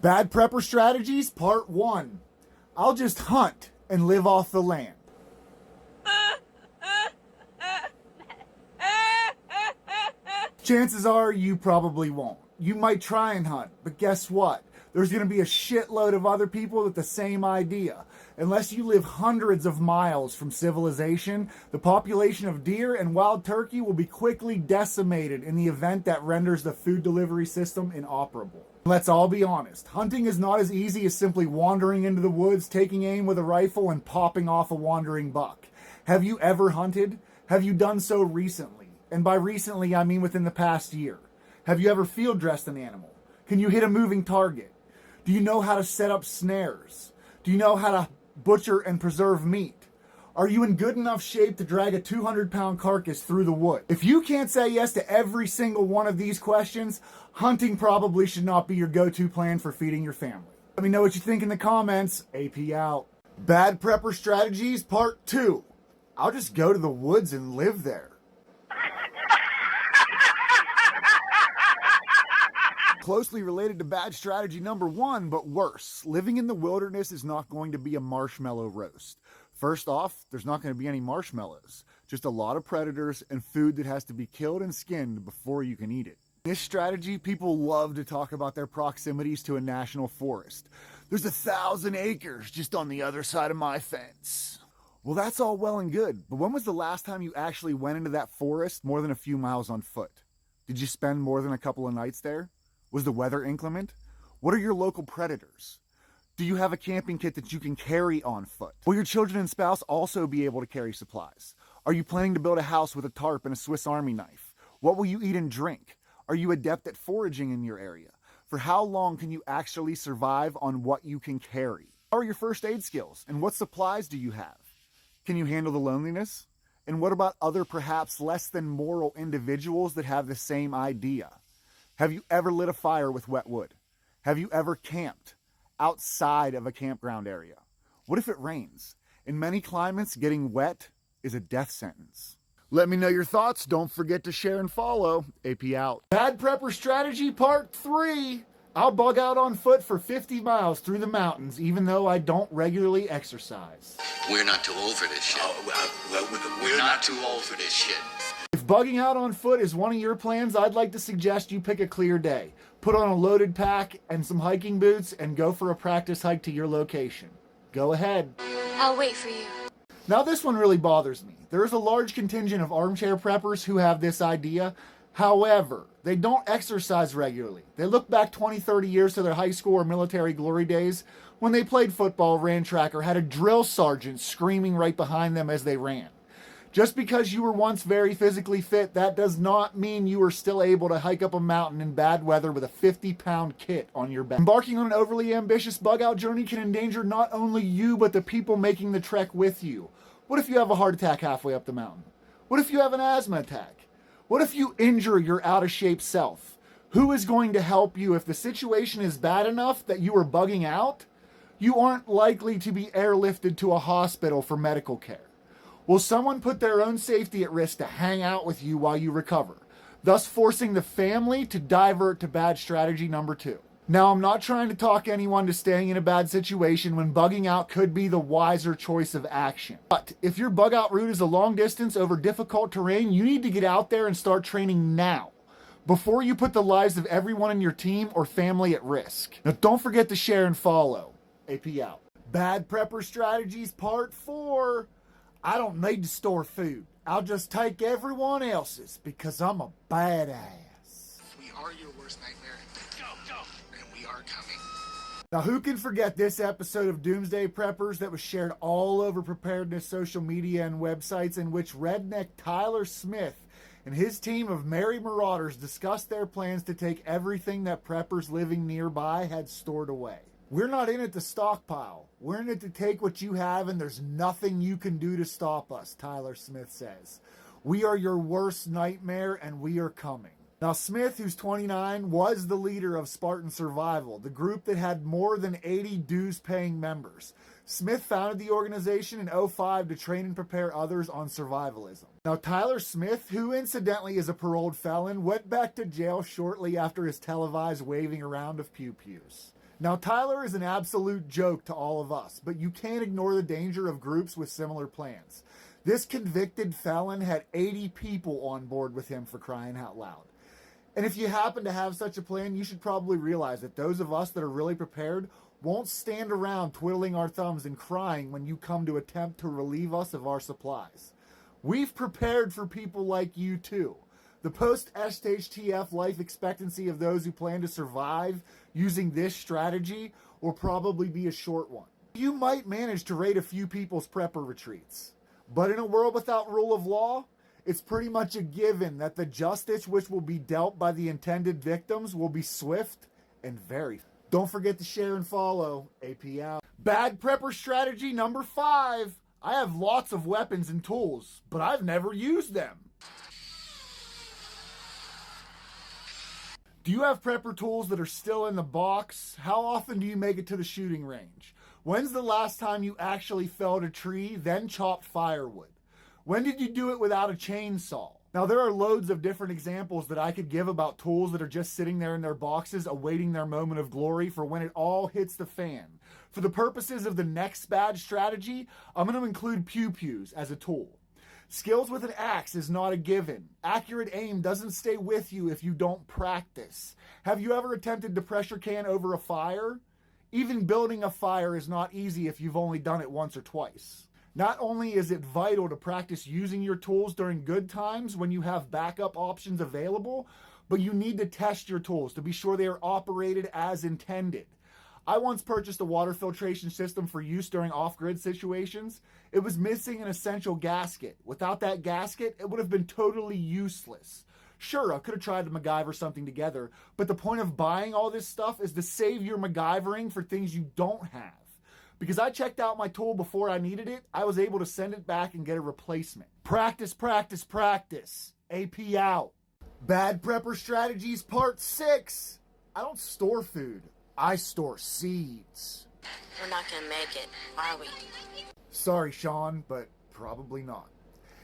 Bad prepper strategies, part 1. I'll just hunt and live off the land. Chances are you probably won't. You might try and hunt, but guess what? There's going to be a shitload of other people with the same idea. Unless you live hundreds of miles from civilization, the population of deer and wild turkey will be quickly decimated in the event that renders the food delivery system inoperable. Let's all be honest, hunting is not as easy as simply wandering into the woods, taking aim with a rifle, and popping off a wandering buck. Have you ever hunted? Have you done so recently? And by recently, I mean within the past year. Have you ever field dressed an animal? Can you hit a moving target? Do you know how to set up snares? Do you know how to butcher and preserve meat? Are you in good enough shape to drag a 200-pound carcass through the wood? If you can't say yes to every single one of these questions, hunting probably should not be your go-to plan for feeding your family. Let me know what you think in the comments. AP out. Bad prepper strategies, part 2. I'll just go to the woods and live there. Closely related to bad strategy number 1, but worse. Living in the wilderness is not going to be a marshmallow roast. First off, there's not going to be any marshmallows, just a lot of predators and food that has to be killed and skinned before you can eat it. In this strategy, people love to talk about their proximities to a national forest. There's 1,000 acres just on the other side of my fence. Well, that's all well and good, but when was the last time you actually went into that forest more than a few miles on foot? Did you spend more than a couple of nights there? Was the weather inclement? What are your local predators? Do you have a camping kit that you can carry on foot? Will your children and spouse also be able to carry supplies? Are you planning to build a house with a tarp and a Swiss Army knife? What will you eat and drink? Are you adept at foraging in your area? For how long can you actually survive on what you can carry? How are your first aid skills? And what supplies do you have? Can you handle the loneliness? And what about other perhaps less than moral individuals that have the same idea? Have you ever lit a fire with wet wood? Have you ever camped outside of a campground area? What if it rains? In many climates, getting wet is a death sentence. Let me know your thoughts. Don't forget to share and follow. AP out. Bad prepper strategy part 3. I'll bug out on foot for 50 miles through the mountains, even though I don't regularly exercise. We're not too old for this shit. We're not too old for this shit. If bugging out on foot is one of your plans, I'd like to suggest you pick a clear day. Put on a loaded pack and some hiking boots and go for a practice hike to your location. Go ahead. I'll wait for you. Now this one really bothers me. There is a large contingent of armchair preppers who have this idea. However, they don't exercise regularly. They look back 20, 30 years to their high school or military glory days when they played football, ran track, or had a drill sergeant screaming right behind them as they ran. Just because you were once very physically fit, that does not mean you are still able to hike up a mountain in bad weather with a 50-pound kit on your back. Embarking on an overly ambitious bug-out journey can endanger not only you, but the people making the trek with you. What if you have a heart attack halfway up the mountain? What if you have an asthma attack? What if you injure your out-of-shape self? Who is going to help you if the situation is bad enough that you are bugging out? You aren't likely to be airlifted to a hospital for medical care. Will someone put their own safety at risk to hang out with you while you recover, thus forcing the family to divert to bad strategy number 2? Now, I'm not trying to talk anyone to staying in a bad situation when bugging out could be the wiser choice of action. But if your bug out route is a long distance over difficult terrain, you need to get out there and start training now, before you put the lives of everyone in your team or family at risk. Now, don't forget to share and follow. AP out. Bad prepper strategies part 4. I don't need to store food. I'll just take everyone else's because I'm a badass. We are your worst nightmare. Go. And we are coming. Now, who can forget this episode of Doomsday Preppers that was shared all over preparedness social media and websites, in which redneck Tyler Smith and his team of merry marauders discussed their plans to take everything that preppers living nearby had stored away. We're not in it to stockpile. We're in it to take what you have, and there's nothing you can do to stop us, Tyler Smith says. We are your worst nightmare, and we are coming. Now, Smith, who's 29, was the leader of Spartan Survival, the group that had more than 80 dues-paying members. Smith founded the organization in 2005 to train and prepare others on survivalism. Now, Tyler Smith, who incidentally is a paroled felon, went back to jail shortly after his televised waving around of pew-pews. Now, Tyler is an absolute joke to all of us, but you can't ignore the danger of groups with similar plans. This convicted felon had 80 people on board with him, for crying out loud. And if you happen to have such a plan, you should probably realize that those of us that are really prepared won't stand around twiddling our thumbs and crying when you come to attempt to relieve us of our supplies. We've prepared for people like you too. The post-shtf life expectancy of those who plan to survive using this strategy will probably be a short one. You might manage to raid a few people's prepper retreats, but in a world without rule of law, it's pretty much a given that the justice which will be dealt by the intended victims will be swift and very. Don't forget to share and follow. AP out. Bad prepper strategy number 5. I have lots of weapons and tools, but I've never used them. Do you have prepper tools that are still in the box? How often do you make it to the shooting range? When's the last time you actually felled a tree, then chopped firewood? When did you do it without a chainsaw? Now, there are loads of different examples that I could give about tools that are just sitting there in their boxes awaiting their moment of glory for when it all hits the fan. For the purposes of the next bad strategy, I'm going to include pew-pews as a tool. Skills with an axe is not a given. Accurate aim doesn't stay with you if you don't practice. Have you ever attempted to pressure can over a fire? Even building a fire is not easy if you've only done it once or twice. Not only is it vital to practice using your tools during good times when you have backup options available, but you need to test your tools to be sure they are operated as intended. I once purchased a water filtration system for use during off-grid situations. It was missing an essential gasket. Without that gasket, it would have been totally useless. Sure, I could have tried to MacGyver something together, but the point of buying all this stuff is to save your MacGyvering for things you don't have. Because I checked out my tool before I needed it, I was able to send it back and get a replacement. Practice, practice, practice. AP out. Bad prepper strategies part 6. I don't store food. I store seeds. We're not gonna make it, are we? Sorry, Sean, but probably not.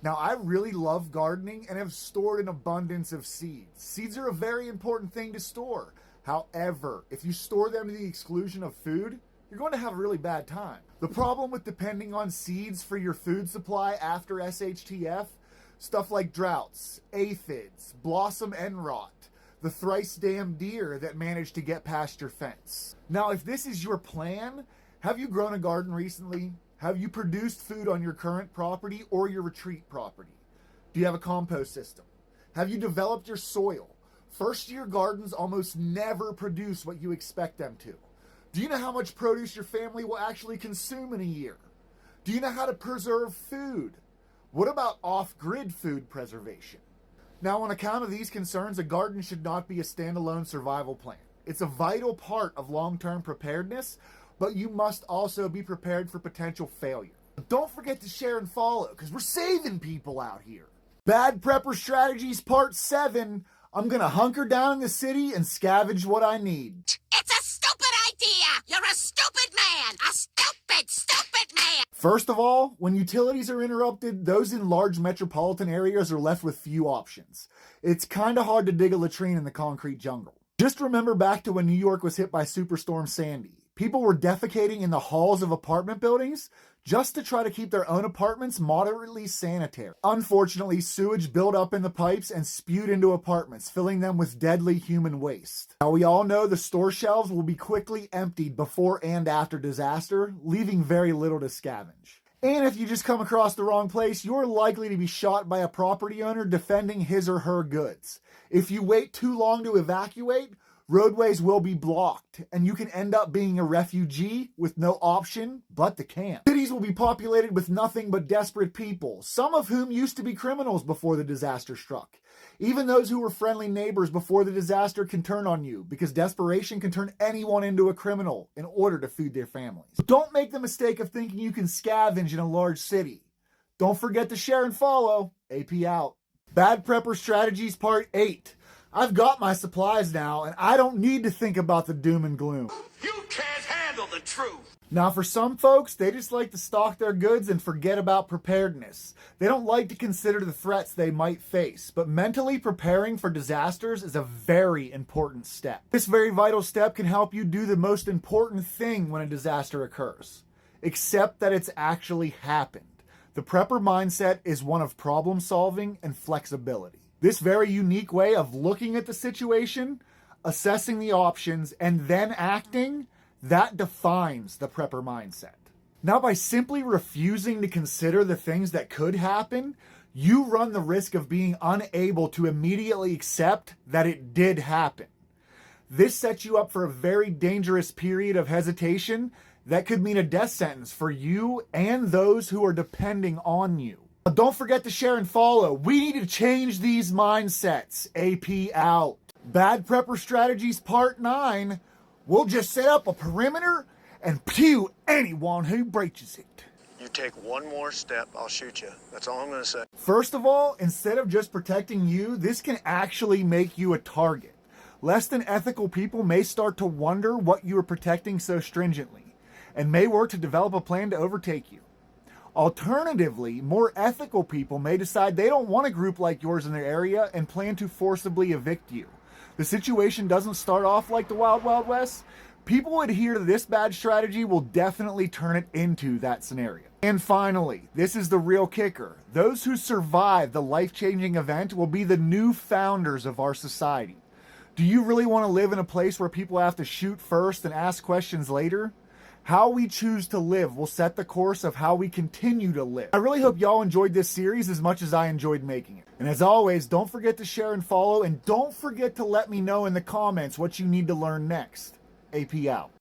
Now, I really love gardening and have stored an abundance of seeds. Seeds are a very important thing to store. However, if you store them to the exclusion of food, you're going to have a really bad time. The problem with depending on seeds for your food supply after SHTF, stuff like droughts, aphids, blossom end rot, the thrice damned deer that managed to get past your fence. Now, if this is your plan, have you grown a garden recently? Have you produced food on your current property or your retreat property? Do you have a compost system? Have you developed your soil? First-year gardens almost never produce what you expect them to. Do you know how much produce your family will actually consume in a year? Do you know how to preserve food? What about off-grid food preservation? Now, on account of these concerns, a garden should not be a standalone survival plan. It's a vital part of long-term preparedness, but you must also be prepared for potential failure. Don't forget to share and follow, because we're saving people out here. Bad prepper strategies part 7. I'm gonna hunker down in the city and scavenge what I need. It's a stupid idea! You're a stupid man! A stupid man! First of all, when utilities are interrupted, those in large metropolitan areas are left with few options. It's kinda hard to dig a latrine in the concrete jungle. Just remember back to when New York was hit by Superstorm Sandy. People were defecating in the halls of apartment buildings just to try to keep their own apartments moderately sanitary. Unfortunately, sewage built up in the pipes and spewed into apartments, filling them with deadly human waste. Now, we all know the store shelves will be quickly emptied before and after disaster, leaving very little to scavenge. And if you just come across the wrong place, you're likely to be shot by a property owner defending his or her goods. If you wait too long to evacuate, roadways will be blocked, and you can end up being a refugee with no option but to camp. Cities will be populated with nothing but desperate people, some of whom used to be criminals before the disaster struck. Even those who were friendly neighbors before the disaster can turn on you, because desperation can turn anyone into a criminal in order to feed their families. Don't make the mistake of thinking you can scavenge in a large city. Don't forget to share and follow. AP out. Bad prepper strategies part 8. I've got my supplies now, and I don't need to think about the doom and gloom. You can't handle the truth. Now, for some folks, they just like to stock their goods and forget about preparedness. They don't like to consider the threats they might face, but mentally preparing for disasters is a very important step. This very vital step can help you do the most important thing when a disaster occurs. Accept that it's actually happened. The prepper mindset is one of problem solving and flexibility. This very unique way of looking at the situation, assessing the options, and then acting, that defines the prepper mindset. Now, by simply refusing to consider the things that could happen, you run the risk of being unable to immediately accept that it did happen. This sets you up for a very dangerous period of hesitation that could mean a death sentence for you and those who are depending on you. Now, don't forget to share and follow. We need to change these mindsets. AP out. Bad Prepper Strategies Part 9. We'll just set up a perimeter and pew anyone who breaches it. You take one more step, I'll shoot you. That's all I'm going to say. First of all, instead of just protecting you, this can actually make you a target. Less than ethical people may start to wonder what you are protecting so stringently, and may work to develop a plan to overtake you. Alternatively, more ethical people may decide they don't want a group like yours in their area and plan to forcibly evict you. The situation doesn't start off like the Wild Wild West. People who adhere to this bad strategy will definitely turn it into that scenario. And finally, this is the real kicker. Those who survive the life-changing event will be the new founders of our society. Do you really want to live in a place where people have to shoot first and ask questions later? How we choose to live will set the course of how we continue to live. I really hope y'all enjoyed this series as much as I enjoyed making it. And as always, don't forget to share and follow, and don't forget to let me know in the comments what you need to learn next. AP out.